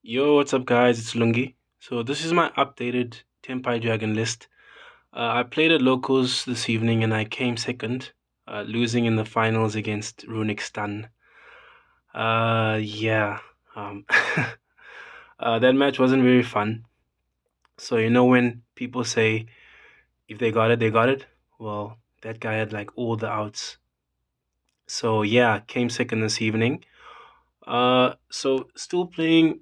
Yo, what's up, guys? It's Lungi. So this is my updated Tenpai Dragon list. I played at locals this evening and I came second, losing in the finals against Runic Stun. Yeah. Um, that match wasn't very fun. So you know when people say if they got it, they got it. Well, that guy had like all the outs. So yeah, came second this evening. So still playing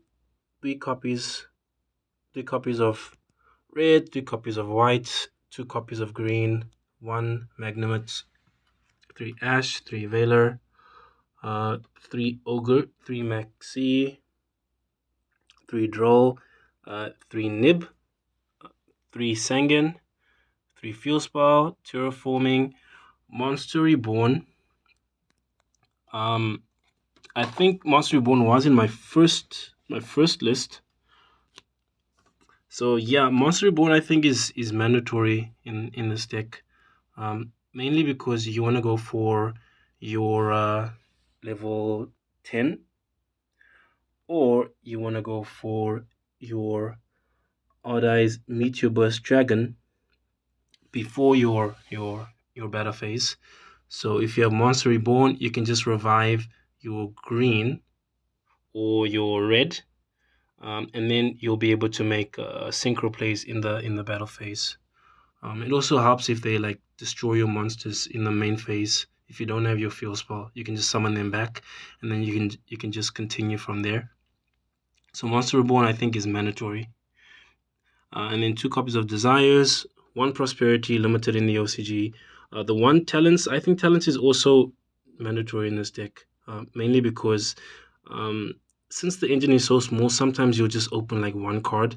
three copies, three copies of red, 2 copies of white, 2 copies of green, 1 Magnumite, 3 Ash, 3 Valor, 3 Ogre, 3 Maxi, 3 Droll, 3 Nib, 3 Sangan, 3 Fuel Terraforming, Monster Reborn. Um, I think Monster Reborn was in my first list. So yeah, Monster Reborn I think is mandatory in this deck. Mainly because you want to go for your level 10, or you want to go for your Odd Eyes Meteor Burst Dragon before your battle phase. So if you have Monster Reborn, you can just revive your green or your red, and then you'll be able to make synchro plays in the battle phase. It also helps if they like destroy your monsters in the main phase. If you don't have your field spell, you can just summon them back, and then you can just continue from there. So Monster Reborn, I think, is mandatory. And then 2 copies of Desires, 1 Prosperity, limited in the OCG. The 1 Talents, I think Talents is also mandatory in this deck, mainly because um, since the engine is so small, sometimes you'll just open like 1 card.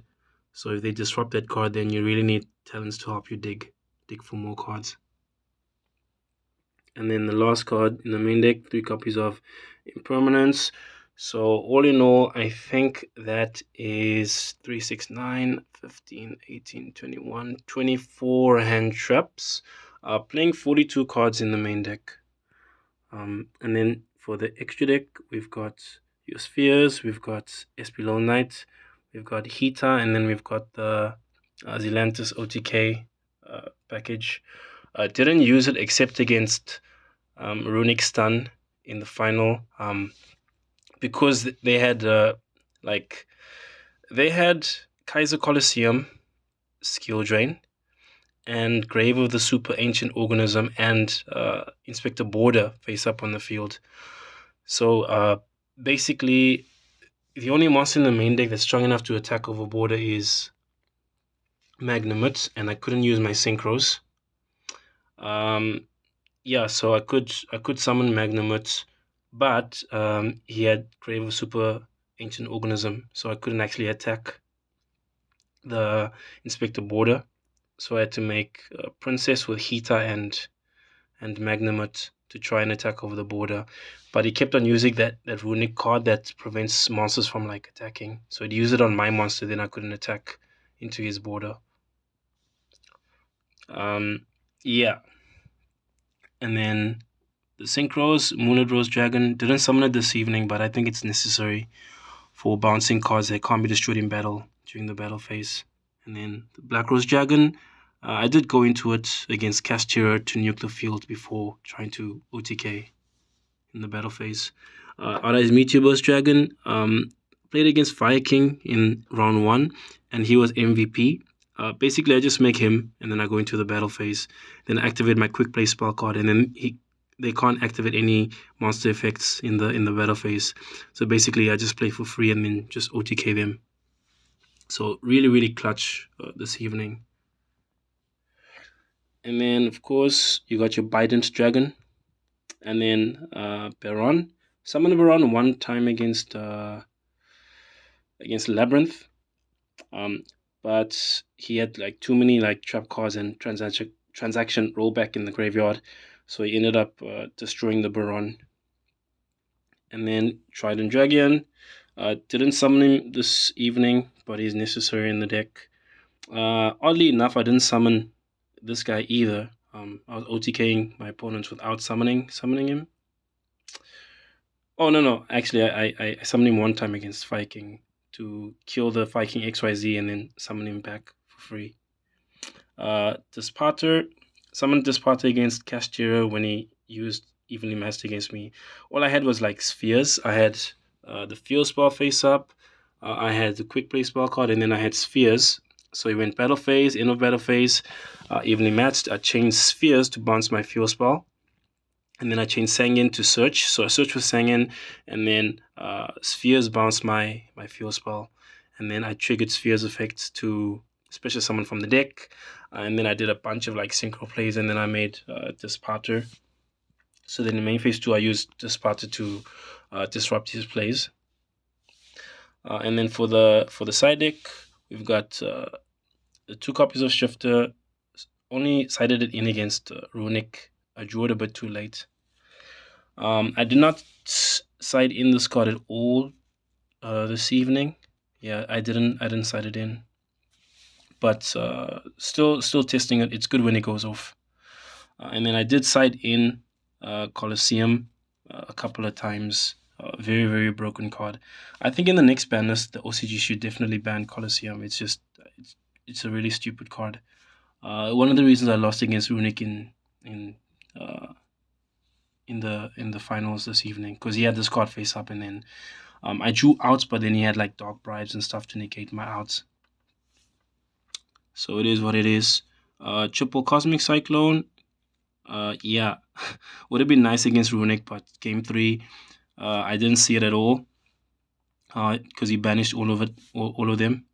So if they disrupt that card, then you really need Talents to help you dig for more cards. And then the last card in the main deck, 3 copies of Impermanence. So all in all, I think that is 3, 6, 9, 15, 18, 21, 24 hand traps. Playing 42 cards in the main deck. And then for the extra deck, we've got your Spheres, we've got Espilol Knight, we've got Hita, and then we've got the Zelantis OTK package. Didn't use it except against Runic Stun in the final, because they had they had Kaiser Colosseum, Skill Drain, and Grave of the Super Ancient Organism, and Inspector Border face up on the field. So basically, the only monster in the main deck that's strong enough to attack over border is Magnumite, and I couldn't use my synchros. Yeah, so I could summon Magnumite, but he had Grave of Super Ancient Organism, so I couldn't actually attack the Inspector Border. So I had to make a Princess with Hita and Magnumite to try and attack over the border. But he kept on using that runic card that prevents monsters from like attacking. So he'd use it on my monster, then I couldn't attack into his border. Yeah. And then the Synchros, Mooned Rose Dragon, didn't summon it this evening, but I think it's necessary for bouncing cards that can't be destroyed in battle during the battle phase. And then the Black Rose Dragon, I did go into it against Castira to nuke the field before trying to OTK in the battle phase. Arai's Meteor Burst Dragon, played against Fire King in round 1, and he was MVP. Basically, I just make him, and then I go into the battle phase. Then I activate my quick play spell card, and then they can't activate any monster effects in the battle phase. So basically, I just play for free and then just OTK them. So really, really clutch this evening. And then, of course, you got your Bident Dragon, and then Baron. Summon Baron 1 time against Labyrinth. But he had like too many like trap cards and transaction rollback in the graveyard, so he ended up destroying the Baron. And then Trident Dragon, didn't summon him this evening, but he's necessary in the deck. Oddly enough, I didn't summon this guy either. I was OTKing my opponents without summoning him. Oh no, actually I summoned him 1 time against Viking to kill the Viking XYZ and then summon him back for free. Disparter, summoned Disparter against Castero when he used Evenly Matched against me. All I had was like spheres. I had the Field Spell face up, I had the Quick Play spell card, and then I had spheres. So he went battle phase, end of battle phase, evenly matched. I changed spheres to bounce my Field Spell. And then I changed Sangen to Search. So I searched for Sangen, and then Spheres bounced my Field Spell. And then I triggered Spheres effects to special summon from the deck. And then I did a bunch of like synchro plays, and then I made Disparter. So then in main phase 2, I used Disparter to disrupt his plays. And then for the side deck, we've got the 2 copies of Shifter. Only sided it in against Runic. I drew it a bit too late. I did not side in this card at all this evening. Yeah, I didn't side it in. But still testing it. It's good when it goes off. And then I did side in Colosseum a couple of times. Very, very broken card. I think in the next ban list, the OCG should definitely ban Colosseum. It's just it's a really stupid card. One of the reasons I lost against Runic in the finals this evening, because he had this card face up, and then I drew outs, but then he had like Dark Bribes and stuff to negate my outs. So it is what it is. Triple Cosmic Cyclone. Yeah, would have been nice against Runic, but game 3, I didn't see it at all. Because he banished all of them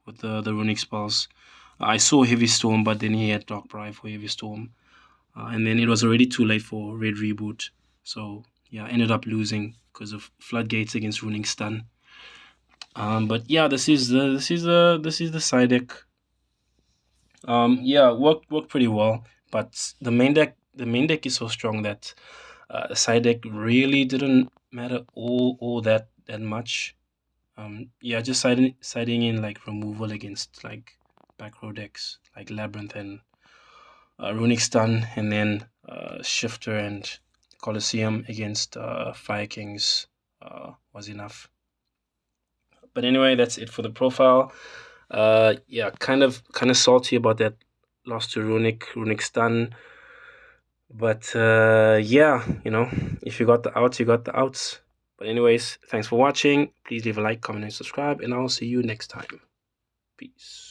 with the Runic spells. I saw Heavy Storm, but then he had Dark Bribe for Heavy Storm. And then it was already too late for Red Reboot. So yeah, I ended up losing because of Floodgates against Runing Stun. But yeah, this is the side deck. Yeah, worked pretty well. But the main deck is so strong that the side deck really didn't matter all that much. Yeah, just siding in like removal against like back row decks like Labyrinth and Runic Stun, and then Shifter and Colosseum against Fire Kings was enough. But anyway, that's it for the profile. Yeah, kind of salty about that loss to Runic Stun. But yeah, if you got the outs, you got the outs. But anyways, thanks for watching. Please leave a like, comment, and subscribe, and I'll see you next time. Peace.